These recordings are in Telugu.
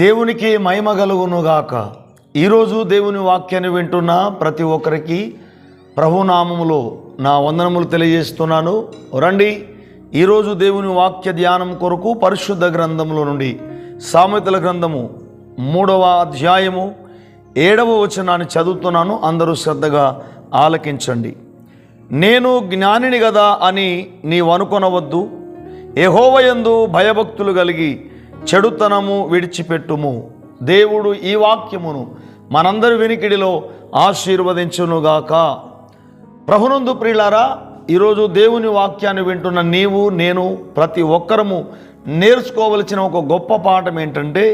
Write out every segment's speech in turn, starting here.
దేవునికి మహిమ కలుగునుగాక. ఈరోజు దేవుని వాక్యాన్ని వింటున్న ప్రతి ఒక్కరికి ప్రభునామములో నా వందనములు తెలియజేస్తున్నాను. రండి, ఈరోజు దేవుని వాక్య ధ్యానం కొరకు పరిశుద్ధ గ్రంథంలో నుండి సామెతల గ్రంథము 3వ అధ్యాయము 7వ వచనాన్ని చదువుతున్నాను. అందరూ శ్రద్ధగా ఆలకించండి. నేను జ్ఞానిని గదా అని నీవనుకొనవద్దు. యెహోవాయందు భయభక్తులు కలిగి చెడుతనము విడిచిపెట్టుము. దేవుడు ఈ వాక్యమును మనందరి వినికిడిలో ఆశీర్వదించునుగాక. ప్రభునందు ప్రియులారా, ఈరోజు దేవుని వాక్యాన్ని వింటున్న నీవు నేను ప్రతి ఒక్కరము నేర్చుకోవలసిన ఒక గొప్ప పాఠం ఏంటంటే,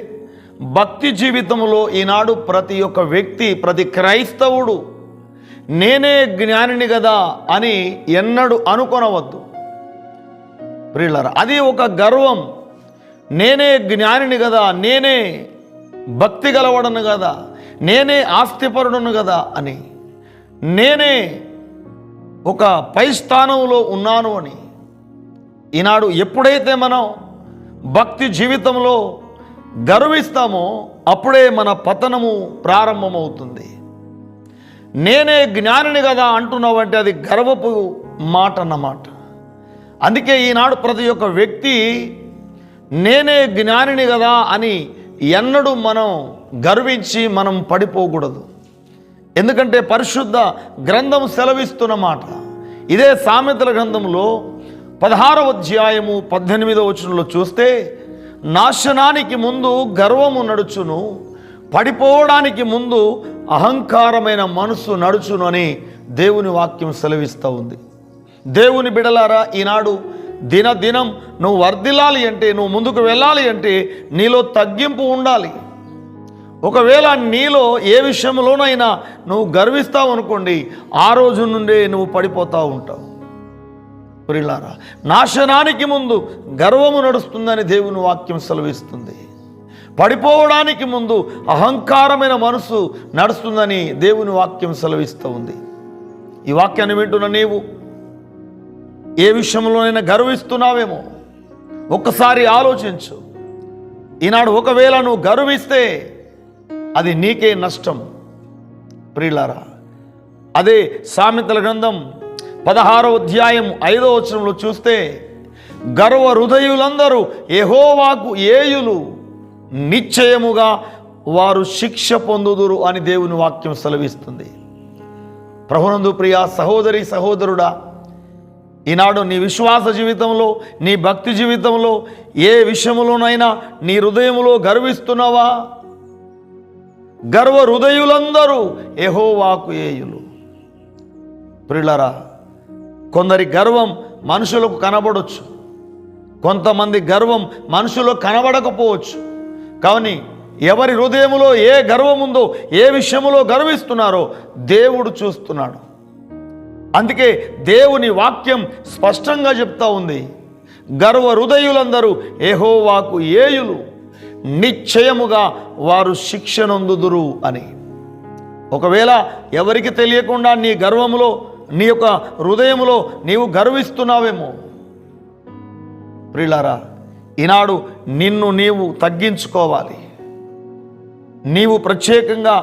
భక్తి జీవితంలో ఈనాడు ప్రతి ఒక్క వ్యక్తి, ప్రతి క్రైస్తవుడు నేనే జ్ఞానిని కదా అని ఎన్నడూ అనుకొనవద్దు. ప్రియులారా, అది ఒక గర్వం. నేనే జ్ఞానిని కదా, నేనే భక్తి గలవడను కదా, నేనే ఆస్తిపరుడును కదా అని, నేనే ఒక పై స్థానంలో ఉన్నాను అని. ఈనాడు ఎప్పుడైతే మనం భక్తి జీవితంలో గర్విస్తామో అప్పుడే మన పతనము ప్రారంభమవుతుంది. నేనే జ్ఞానిని కదా అంటున్నావంటే అది గర్వపు మాట అన్నమాట. అందుకే ఈనాడు ప్రతి ఒక్క వ్యక్తి నేనే జ్ఞానిని కదా అని ఎన్నడూ మనం గర్వించి మనం పడిపోకూడదు. ఎందుకంటే పరిశుద్ధ గ్రంథం సెలవిస్తున్న మాట ఇదే. సామెతల గ్రంథంలో 16వ అధ్యాయము 18వ వచనంలో చూస్తే, నాశనానికి ముందు గర్వము నడుచును, పడిపోవడానికి ముందు అహంకారమైన మనసు నడుచును అని దేవుని వాక్యం సెలవిస్తూ ఉంది. దేవుని బిడలారా, ఈనాడు దినదినం నువ్వు వర్ధిల్లాలి అంటే, నువ్వు ముందుకు వెళ్ళాలి అంటే నీలో తగ్గింపు ఉండాలి. ఒకవేళ నీలో ఏ విషయంలోనైనా నువ్వు గర్విస్తావు అనుకోండి, ఆ రోజు నుండే నువ్వు పడిపోతూ ఉంటావు. ప్రియులారా, నాశనానికి ముందు గర్వము నడుస్తుందని దేవుని వాక్యం సెలవిస్తుంది. పడిపోవడానికి ముందు అహంకారమైన మనసు నడుస్తుందని దేవుని వాక్యం సెలవిస్తూ ఉంది. ఈ వాక్యాన్ని వింటున్న నీవు ఏ విషయంలోనైనా గర్విస్తున్నావేమో ఒక్కసారి ఆలోచించు. ఈనాడు ఒకవేళ నువ్వు గర్విస్తే అది నీకే నష్టం. ప్రియులారా, అదే సామెతల గ్రంథం 16వ అధ్యాయం 5వ వచనంలో చూస్తే, గర్వ హృదయులందరూ యెహోవాకు ఏయులు, నిశ్చయముగా వారు శిక్ష పొందుదురు అని దేవుని వాక్యం సెలవిస్తుంది. ప్రభునందు ప్రియ సహోదరి సహోదరుడా, ఈనాడు నీ విశ్వాస జీవితంలో, నీ భక్తి జీవితంలో ఏ విషయంలోనైనా నీ హృదయంలో గర్విస్తున్నావా? గర్వ హృదయులందరూ యెహోవాకు ఏయులు. ప్రియులారా, కొందరి గర్వం మనుషులకు కనబడవచ్చు, కొంతమంది గర్వం మనుషులకు కనబడకపోవచ్చు. కానీ ఎవరి హృదయంలో ఏ గర్వం ఉందో, ఏ విషయంలో గర్విస్తున్నారో దేవుడు చూస్తున్నాడు. అందుకే దేవుని వాక్యం స్పష్టంగా చెప్తా ఉంది, గర్వ హృదయులందరూ యెహోవాకు ఏయులు, నిశ్చయముగా వారు శిక్షనొందుదురు అని. ఒకవేళ ఎవరికి తెలియకుండా నీ గర్వములో, నీ యొక్క హృదయములో నీవు గర్విస్తున్నావేమో. ప్రియులారా, ఈనాడు నిన్ను నీవు తగ్గించుకోవాలి. నీవు ప్రత్యేకంగా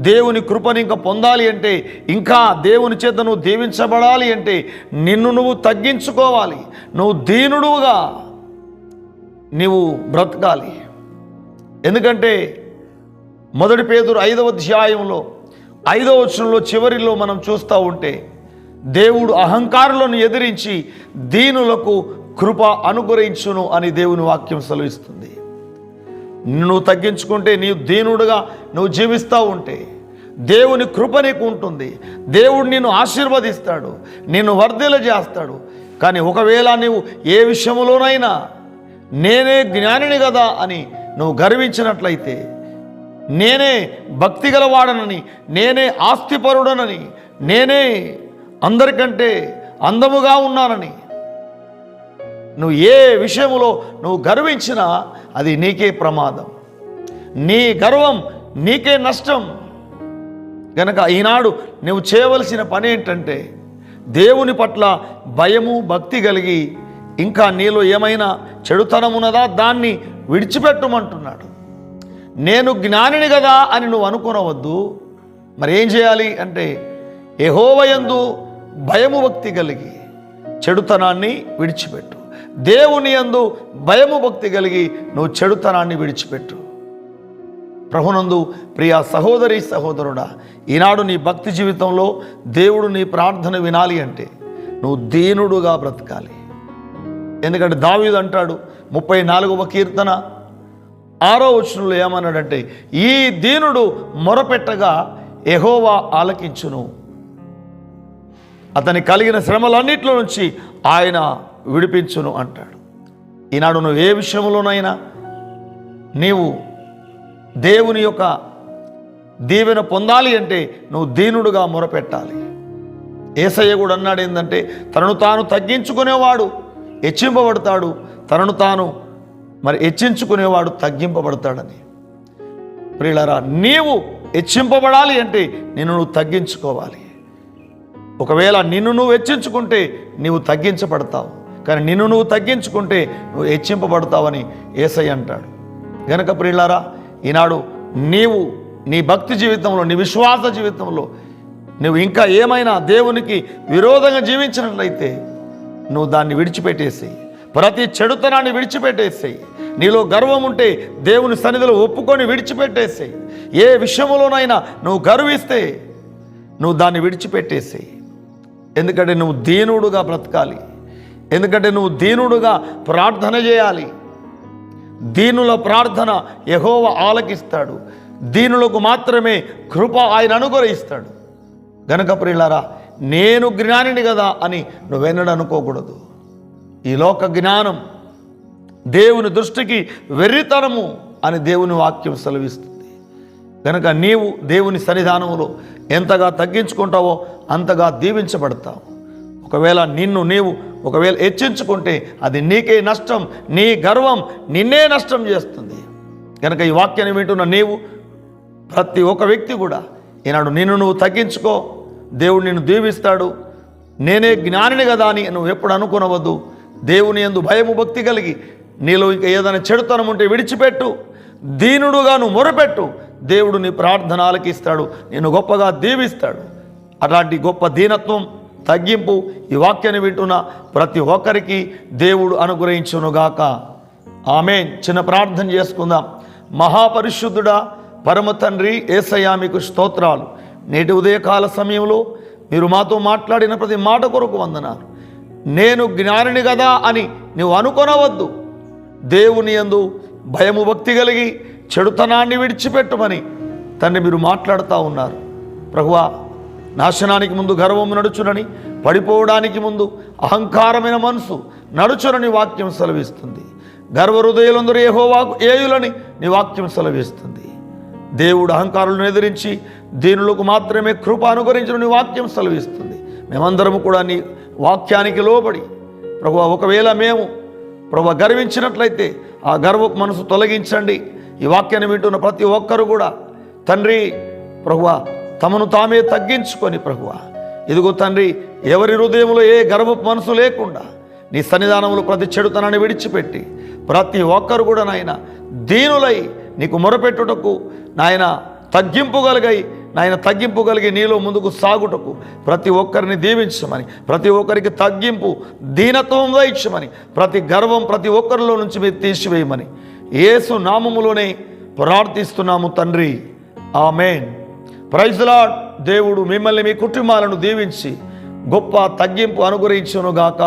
దేవుని కృపను ఇంకా పొందాలి అంటే, ఇంకా దేవుని చేత నువ్వు దీవించబడాలి అంటే నిన్ను నువ్వు తగ్గించుకోవాలి. నువ్వు దీనుడుగా నీవు బ్రతకాలి. ఎందుకంటే 1 పేతురు 5వ అధ్యాయంలో 5వ వచనంలో చివరిలో మనం చూస్తూ ఉంటే, దేవుడు అహంకారులను ఎదిరించి దీనులకు కృప అనుగ్రహించును అని దేవుని వాక్యం సెలవిస్తుంది. నువ్వు తగ్గించుకుంటే, నీవు దీనుడుగా నువ్వు జీవిస్తూ ఉంటే దేవుని కృప నీకు ఉంటుంది. దేవుడు నిన్ను ఆశీర్వదిస్తాడు, నిన్ను వర్ధిల్ల చేస్తాడు. కానీ ఒకవేళ నువ్వు ఏ విషయంలోనైనా నేనే జ్ఞానిని కదా అని నువ్వు గర్వించినట్లయితే, నేనే భక్తి గలవాడనని, నేనే ఆస్తిపరుడనని, నేనే అందరికంటే అందముగా ఉన్నానని నువ్వు ఏ విషయంలో నువ్వు గర్వించినా అది నీకే ప్రమాదం. నీ గర్వం నీకే నష్టం. కనుక ఈనాడు నువ్వు చేయవలసిన పని ఏంటంటే, దేవుని పట్ల భయము భక్తి కలిగి ఇంకా నీలో ఏమైనా చెడుతనం ఉన్నదా దాన్ని విడిచిపెట్టమంటున్నాడు. నేను జ్ఞానిని కదా అని నువ్వు అనుకోనవద్దు. మరి ఏం చేయాలి అంటే యెహోవాయందు భయము భక్తి కలిగి చెడుతనాన్ని విడిచిపెట్టు. దేవుని యందు భయము భక్తి కలిగి నువ్వు చెడుతనాన్ని విడిచిపెట్టు. ప్రభునందు ప్రియ సహోదరి సహోదరుడా, ఈనాడు నీ భక్తి జీవితంలో దేవుడు నీ ప్రార్థన వినాలి అంటే నువ్వు దీనుడుగా బ్రతకాలి. ఎందుకంటే దావీదు అంటాడు 34వ కీర్తన 6వ వచనంలో ఏమన్నాడంటే, ఈ దీనుడు మొరపెట్టగా యెహోవా ఆలకించును, అతని కలిగిన శ్రమలన్నిటిలో నుంచి ఆయన విడిపించును అంటాడు. ఈనాడు నువ్వు ఏ విషయంలోనైనా నీవు దేవుని యొక్క దీవెన పొందాలి అంటే నువ్వు దీనుడుగా మొరపెట్టాలి. యేసయ్య కూడా అన్నాడు ఏంటంటే, తనను తాను తగ్గించుకునేవాడు హెచ్చింపబడతాడు, తనను తాను హెచ్చించుకునేవాడు తగ్గింపబడతాడని. ప్రియులారా, నీవు హెచ్చింపబడాలి అంటే నిన్ను నువ్వు తగ్గించుకోవాలి. ఒకవేళ నిన్ను నువ్వు హెచ్చించుకుంటే నీవు తగ్గించబడతావు, కానీ నిన్ను నువ్వు తగ్గించుకుంటే నువ్వు హెచ్చింపబడతావని యేసయ్య అంటాడు. గనుక ప్రియులారా, ఈనాడు నీవు నీ భక్తి జీవితంలో, నీ విశ్వాస జీవితంలో నువ్వు ఇంకా ఏమైనా దేవునికి విరోధంగా జీవించినట్లయితే నువ్వు దాన్ని విడిచిపెట్టేసేయి. ప్రతి చెడుతనాన్ని విడిచిపెట్టేసేయి. నీలో గర్వం ఉంటే దేవుని సన్నిధిలో ఒప్పుకొని విడిచిపెట్టేసేయి. ఏ విషయంలోనైనా నువ్వు గర్విస్తే నువ్వు దాన్ని విడిచిపెట్టేసేయి. ఎందుకంటే నువ్వు దీనుడుగా బ్రతకాలి. ఎందుకంటే నువ్వు దీనుడుగా ప్రార్థన చేయాలి. దీనుల ప్రార్థన యెహోవా ఆలకిస్తాడు. దీనులకు మాత్రమే కృప ఆయన అనుగ్రహిస్తాడు. గనుక ప్రియులారా, నేను జ్ఞానిని కదా అని నువ్వెన్నడూ అనుకోకూడదు. ఈ లోక జ్ఞానం దేవుని దృష్టికి వెర్రితనము అని దేవుని వాక్యం సెలవిస్తుంది. కనుక నీవు దేవుని సన్నిధానంలో ఎంతగా తగ్గించుకుంటావో అంతగా దీవించబడతావు. ఒకవేళ నీవు హెచ్చించుకుంటే అది నీకే నష్టం. నీ గర్వం నిన్నే నష్టం చేస్తుంది. కనుక ఈ వాక్యాన్ని వింటున్న నీవు, ప్రతి ఒక్క వ్యక్తి కూడా ఈనాడు నిన్ను నువ్వు తగ్గించుకో. దేవుడు నిన్ను దీవిస్తాడు. నేనే జ్ఞానిని కదా అని నువ్వు ఎప్పుడు అనుకోనవద్దు. దేవుని యందు భయము భక్తి కలిగి నీలో ఇంకా ఏదైనా చెడుతనం ఉంటే విడిచిపెట్టు. దీనుడుగా నువ్వు మొరపెట్టు. దేవుడు నీ ప్రార్థన ఆలకిస్తాడు, నిన్ను గొప్పగా దీవిస్తాడు. అలాంటి గొప్ప దీనత్వం, తగ్గింపు ఈ వాక్యాన్ని వింటున్న ప్రతి ఒక్కరికి దేవుడు అనుగ్రహించునుగాక. ఆమేన్. చిన్న ప్రార్థన చేసుకుందాం. మహాపరిశుద్ధుడా, పరమ తండ్రి యేసయ్యా, మీకు స్తోత్రాలు. నేటి ఉదయకాల సమయంలో మీరు మాతో మాట్లాడిన ప్రతి మాట కొరకు వందనాలు. నేను జ్ఞానిని కదా అని నువ్వు అనుకొనవద్దు. దేవుని యందు భయము భక్తి కలిగి చెడుతనాన్ని విడిచిపెట్టమని తండ్రి మీరు మాట్లాడుతూ ఉన్నారు. ప్రభువా, నాశనానికి ముందు గర్వము నడుచునని, పడిపోవడానికి ముందు అహంకారమైన మనసు నడుచునని వాక్యం సెలవిస్తుంది. గర్వ హృదయులందరూ యెహోవాకు ఏయులని నీ వాక్యం సెలవిస్తుంది. దేవుడు అహంకారులను ఎదిరించి దీనులకు మాత్రమే కృప అనుగ్రహించిన నీ వాక్యం సెలవిస్తుంది. మేమందరము కూడా నీ వాక్యానికి లోబడి ప్రభువా, ఒకవేళ మేము ప్రభువా గర్వించినట్లయితే ఆ గర్వపు మనసు తొలగించండి. ఈ వాక్యాన్ని వింటున్న ప్రతి ఒక్కరు కూడా తండ్రి ప్రభువా తమను తామే తగ్గించుకొని ప్రభువా, ఇదిగో తండ్రి, ఎవరి హృదయంలో ఏ గర్వపు మనసు లేకుండా నీ సన్నిధానంలో ప్రతి చెడుతనాన్ని విడిచిపెట్టి ప్రతి ఒక్కరు కూడా నాయన దీనులై నీకు మొరపెట్టుటకు నాయన తగ్గింపుగలిగి నీలో ముందుకు సాగుటకు ప్రతి ఒక్కరిని దీవించమని, ప్రతి ఒక్కరికి తగ్గింపు దీనత్వం దయచేయమని, ప్రతి గర్వం ప్రతి ఒక్కరిలో నుంచి మీరు తీసివేయమని యేసు నామములోనే ప్రార్థిస్తున్నాము తండ్రి. ఆమేన్. Praise the Lord. దేవుడు మిమ్మల్ని మీ కుటుంబాలను దీవించి గొప్ప తగ్గింపు అనుగ్రహించునుగాక.